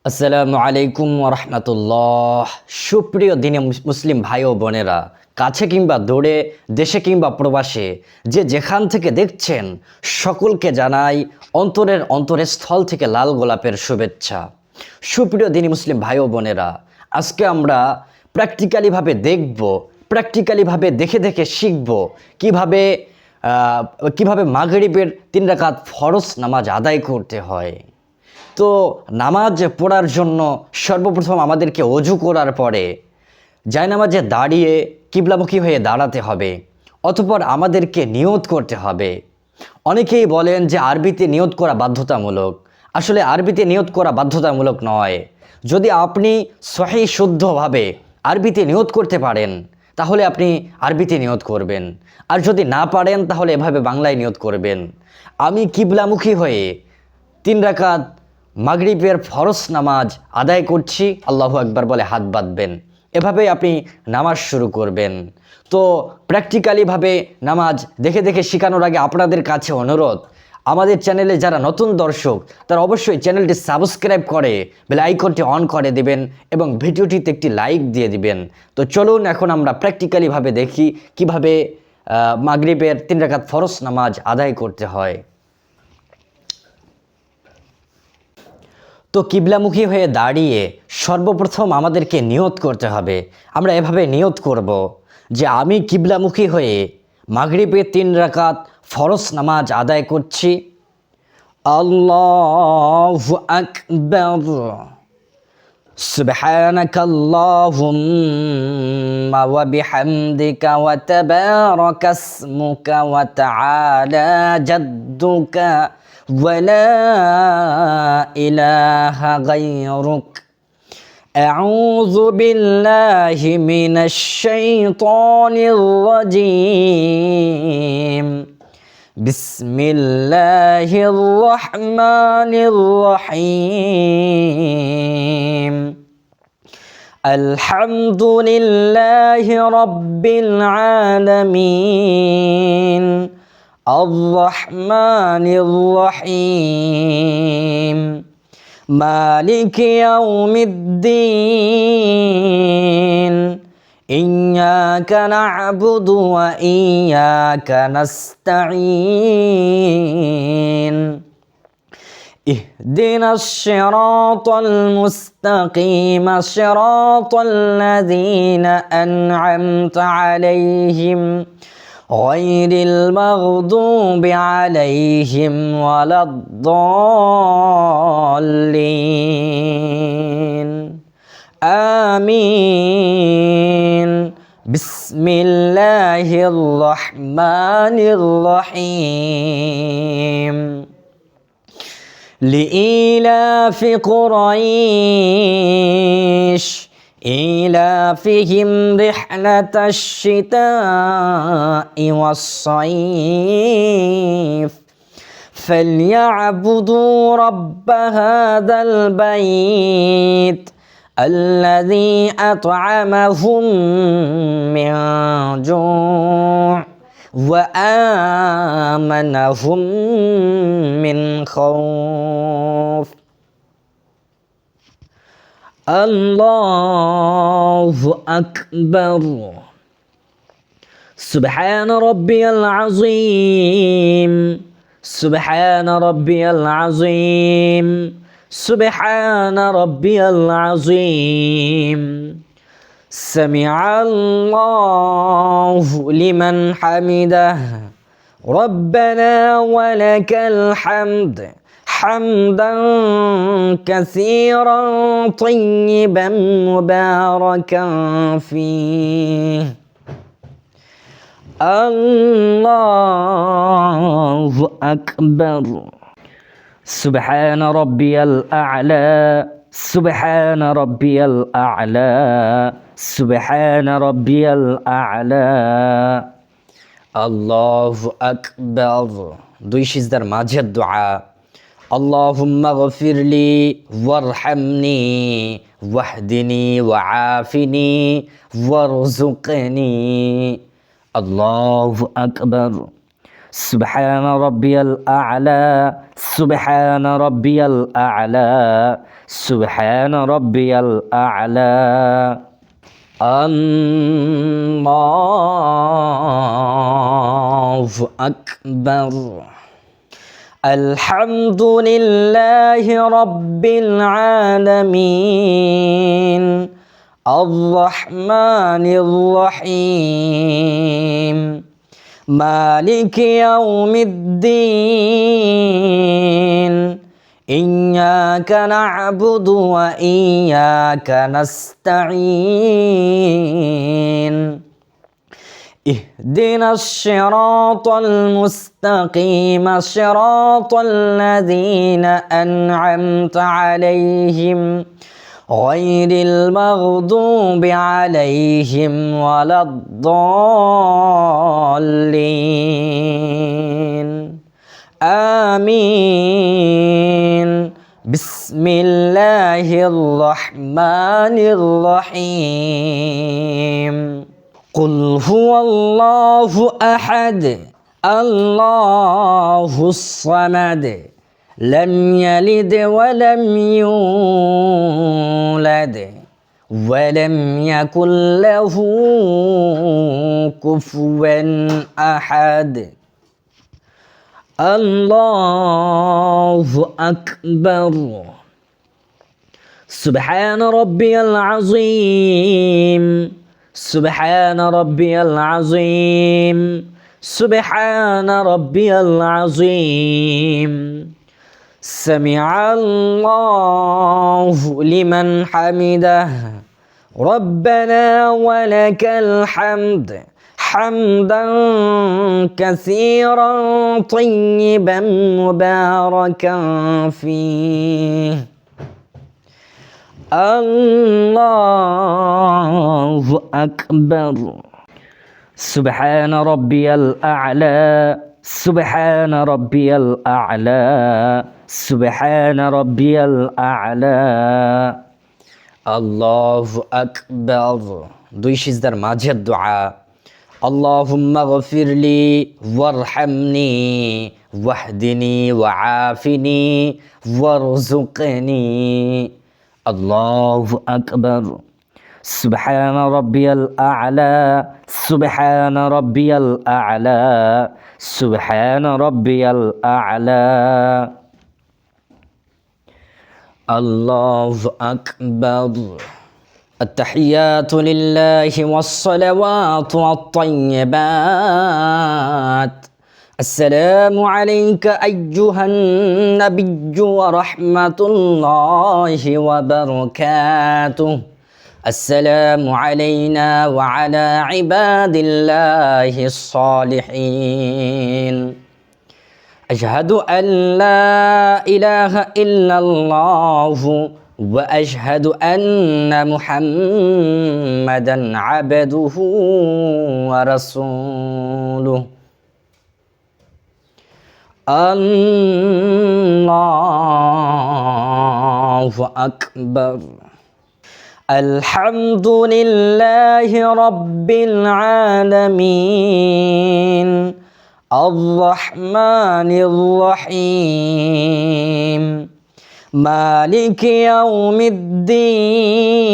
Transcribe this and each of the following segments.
আসসালামু আলাইকুম ওরহমতুল্লাহ। সুপ্রিয় দিনে মুসলিম ভাই ও বোনেরা, কাছে কিংবা দূরে, দেশে কিংবা প্রবাসে, যে যেখান থেকে দেখছেন সকলকে জানাই অন্তরের স্থল থেকে লাল গোলাপের শুভেচ্ছা। সুপ্রিয় দিনী মুসলিম ভাই ও বোনেরা, আজকে আমরা প্র্যাকটিক্যালিভাবে দেখব, প্র্যাকটিক্যালিভাবে দেখে দেখে শিখব কিভাবে কিভাবে মাগরিবের 3 রাকাত ফরজ নামাজ আদায় করতে হয়। তো নামাজ পড়ার জন্য সর্বপ্রথম আমাদেরকে অজু করার পরে জায়নামাজে দাঁড়িয়ে কিবলামুখী হয়ে দাঁড়াতে হবে। অতঃপর আমাদেরকে নিয়ত করতে হবে। অনেকেই বলেন যে আরবিতে নিয়ত করা বাধ্যতামূলক। আসলে আরবিতে নিয়ত করা বাধ্যতামূলক নয়। যদি আপনি সহি শুদ্ধভাবে আরবিতে নিয়ত করতে পারেন তাহলে আপনি আরবিতে নিয়ত করবেন, আর যদি না পারেন তাহলে এভাবে বাংলায় নিয়ত করবেন। আমি কিবলামুখী হয়ে 3 রাকাত মাগরিবের ফরজ নামাজ আদায় করছি, আল্লাহু আকবার বলে হাত বাঁধবেন। এভাবেই আপনি নামাজ শুরু করবেন। তো প্র্যাকটিক্যালিভাবে নামাজ দেখে দেখে শেখানোর আগে আপনাদের কাছে অনুরোধ, আমাদের চ্যানেলে যারা নতুন দর্শক তারা অবশ্যই চ্যানেলটি সাবস্ক্রাইব করে বেল আইকনটি অন করে দিবেন এবং ভিডিওটিতে একটি লাইক দিয়ে দিবেন। তো চলুন এখন আমরা প্র্যাকটিক্যালিভাবে দেখি কিভাবে মাগরিবের 3 রাকাত ফরজ নামাজ আদায় করতে হয়। তো কিবলামুখী হয়ে দাঁড়িয়ে সর্বপ্রথম আমাদেরকে নিয়ত করতে হবে। আমরা এভাবে নিয়ত করব যে আমি কিবলামুখী হয়ে মাগরিবের 3 রাকাত ফরজ নামাজ আদায় করছি। আল্লাহু আকবার। সুবহানাকাল্লাহুম্মা ওয়া বিহামদিকা ওয়া তাবারাকা ইসমুকা ওয়া তাআলা জাদ্দুকা ولا إله غيرك أعوذ بالله من الشيطان الرجيم بسم الله الرحمن الرحيم الحمد لله رب العالمين الرحمن الرحيم مالك يوم الدين إياك نعبد وإياك نستعين اهدنا الصراط المستقيم صراط الذين أنعمت عليهم غير المغضوب عليهم ولا الضالين آمين بسم الله الرحمن الرحيم لإيلاف قريش إيلافهم رحلة الشتاء والصيف فليعبدوا رب هذا البيت الذي أطعمهم من جوع وآمنهم من خوف الله أكبر سبحان ربي العظيم سبحان ربي العظيم سبحان ربي العظيم سمع الله لمن حمده ربنا ولك الحمد حمدا كثيرا طيبا مباركا فيه الله أكبر سبحان ربي الأعلى سبحان ربي الأعلى سبحان ربي الأعلى الله أكبر দুই সিজদার মাঝের দোয়া اللهم اغفر لي وارحمني واهدني وعافني وارزقني الله أكبر سبحان ربي الأعلى سبحان ربي الأعلى سبحان ربي الأعلى. الله أكبر. الحمد لله رب العالمين الرحمن الرحيم مالك يوم الدين إياك نعبد وإياك نستعين اهدنا الصراط المستقيم صراط الذين أنعمت عليهم غير المغضوب عليهم ولا الضالين آمين. بسم الله الرحمن الرحيم. قل هو الله أحد الله الصمد لم يلد ولم يولد ولم يكن له كفوا أحد. الله أكبر. سبحان ربي العظيم سبحان ربي العظيم سبحان ربي العظيم. سمع الله لمن حمده ربنا ولك الحمد حمدا كثيرا طيبا مباركا فيه. الله أكبر. سبحان ربي الأعلى سبحان ربي الأعلى سبحان ربي الأعلى. الله أكبر. দুই সিজদার মাঝের দোয়া। اللهم اغفر لي وارحمني واهدني وعافني وارزقني. الله أكبر. سبحان ربي الأعلى سبحان ربي الأعلى سبحان ربي الأعلى. الله أكبر. التحيات لله والصلوات والطيبات. السلام عليك أيها النبي ورحمة الله وبركاته. السلام علينا وعلى عباد الله الصالحين. أشهد أن لا إله إلا الله وأشهد أن محمدا عبده ورسوله. الله أكبر. الحمد لله رب العالمين الرحمن الرحيم مالك يوم الدين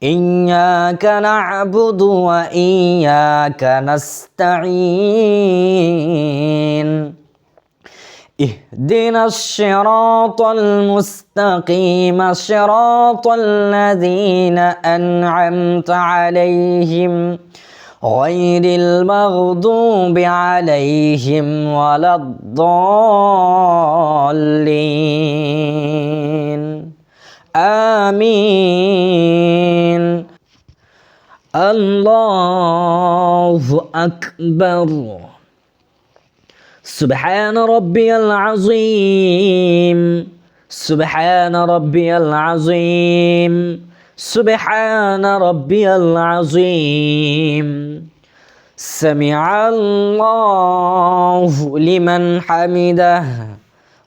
إياك نعبد وإياك نستعين اهدنا الصراط المستقيم صراط الذين أنعمت عليهم غير المغضوب عليهم ولا الضالين آمين. الله أكبر. سبحان ربي العظيم سبحان ربي العظيم سبحان ربي العظيم. سمع الله لمن حمده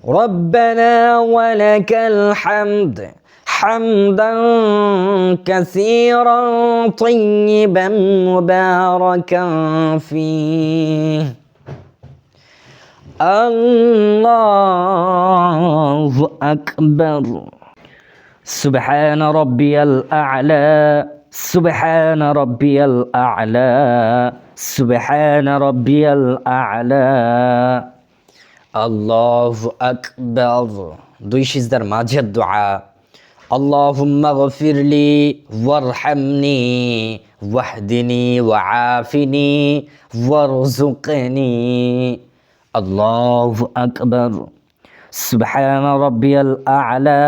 ربنا ولك الحمد حمدا كثيرا طيبا مباركا فيه. আল্লাহু আকবার। সুবহান রাব্বিয়াল আ'লা, সুবহান রাব্বিয়াল আ'লা, সুবহান রাব্বিয়াল আ'লা। আল্লাহু আকবার। দুই সিজদার মাঝের দোয়া। আল্লাহুম্মা গফিরলি ওয়ারহামনি ওয়াহদিনি ওয়াআফিনি ওয়ারযুকনি। আল্লাহু আকবার। সুবহান রাব্বিয়াল আ'লা,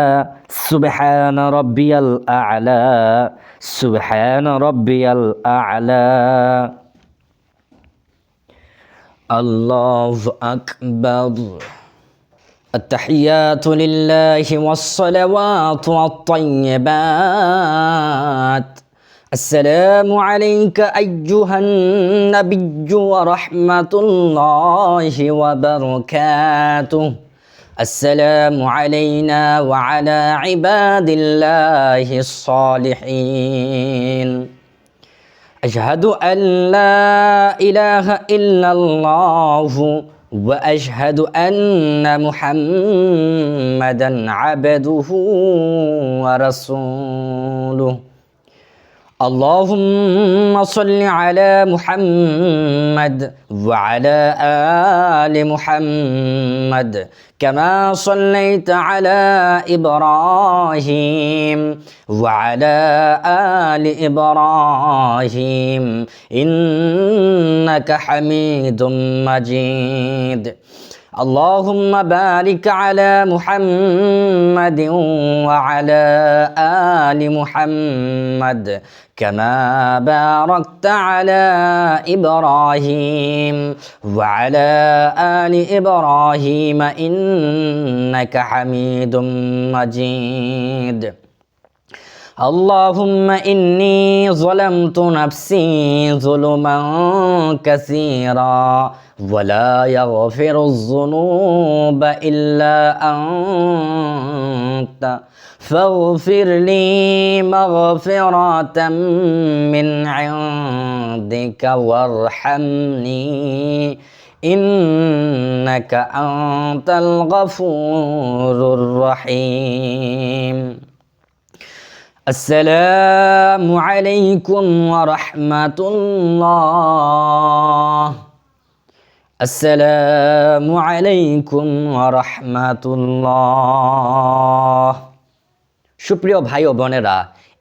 সুবহান রাব্বিয়াল আ'লা, সুবহান রাব্বিয়াল আ'লা। আল্লাহু আকবার। التحيات لله والصلوات والطيبات. السلام عليك أيها النبي ورحمة الله وبركاته. السلام علينا وعلى عباد الله الصالحين. أشهد أن لا إله إلا الله وأشهد أن محمدا عبده ورسوله. اللهم صل على محمد وعلى آل محمد كما صليت على إبراهيم وعلى آل إبراهيم إنك حميد مجيد. اللهم بارك على محمد وعلى آل محمد كما باركت على إبراهيم وعلى آل إبراهيم إنك حميد مجيد. اللهم إني ظلمت نفسي ظلما كثيرا ولا يغفر الذنوب إلا أنت فاغفر لي مغفرة من عندك وارحمني إنك أنت الغفور الرحيم. السلام عليكم ورحمة الله. আসসালামু আলাইকুম ওয়া রাহমাতুল্লাহ। সুপ্রিয় ভাই ও বোনেরা,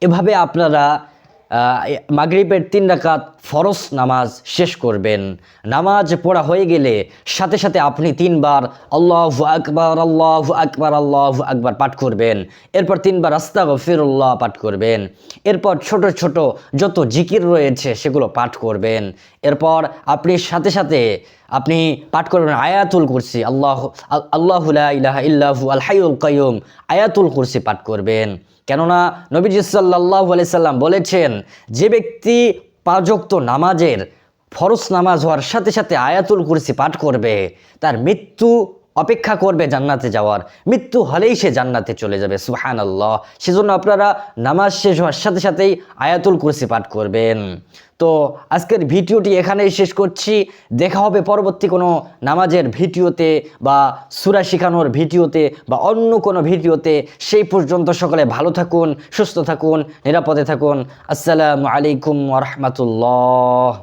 এভাবে আপনারা মাগরিবের 3 রাকাত ফরজ নামাজ শেষ করবেন। নামাজ পড়া হয়ে গেলে সাথে সাথে আপনি 3 বার আল্লাহু আকবার আল্লাহু আকবার আল্লাহু আকবার পাঠ করবেন। এরপর 3 বার আস্তাগফিরুল্লাহ পাঠ করবেন। এরপর ছোট ছোট যত জিকির রয়েছে সেগুলো পাঠ করবেন। এরপর আপনি সাথে সাথে আপনি পাঠ করবেন আয়াতুল কুরসি, আল্লাহু লা ইলাহা ইল্লাহু আল হাইয়ুল কাইয়ুম, আয়াতুল কুরসি পাঠ করবেন। কেননা নবীজি সাল্লাল্লাহু আলাইহি সাল্লাম বলেছেন, যে ব্যক্তি 5 ওয়াক্ত নামাজের ফরজ নামাজ হওয়ার সাথে সাথে আয়াতুল কুরসি পাঠ করবে, তার মৃত্যু অপেক্ষা করবে জান্নাতে যাওয়ার, মৃত্যু হলেই সে জান্নাতে চলে যাবে। সুবহানাল্লাহ। সেজন্য আপনারা নামাজ শেষ হওয়ার সাথে সাথেই আয়াতুল কুরসি পাঠ করবেন। তো আজকের ভিডিওটি এখানেই শেষ করছি। দেখা হবে পরবর্তী কোনো নামাজের ভিডিওতে বা সূরা শেখানোর ভিডিওতে বা অন্য কোনো ভিডিওতে। সেই পর্যন্ত সকলে ভালো থাকুন, সুস্থ থাকুন, নিরাপদে থাকুন। আসসালামু আলাইকুম ওয়া রাহমাতুল্লাহ।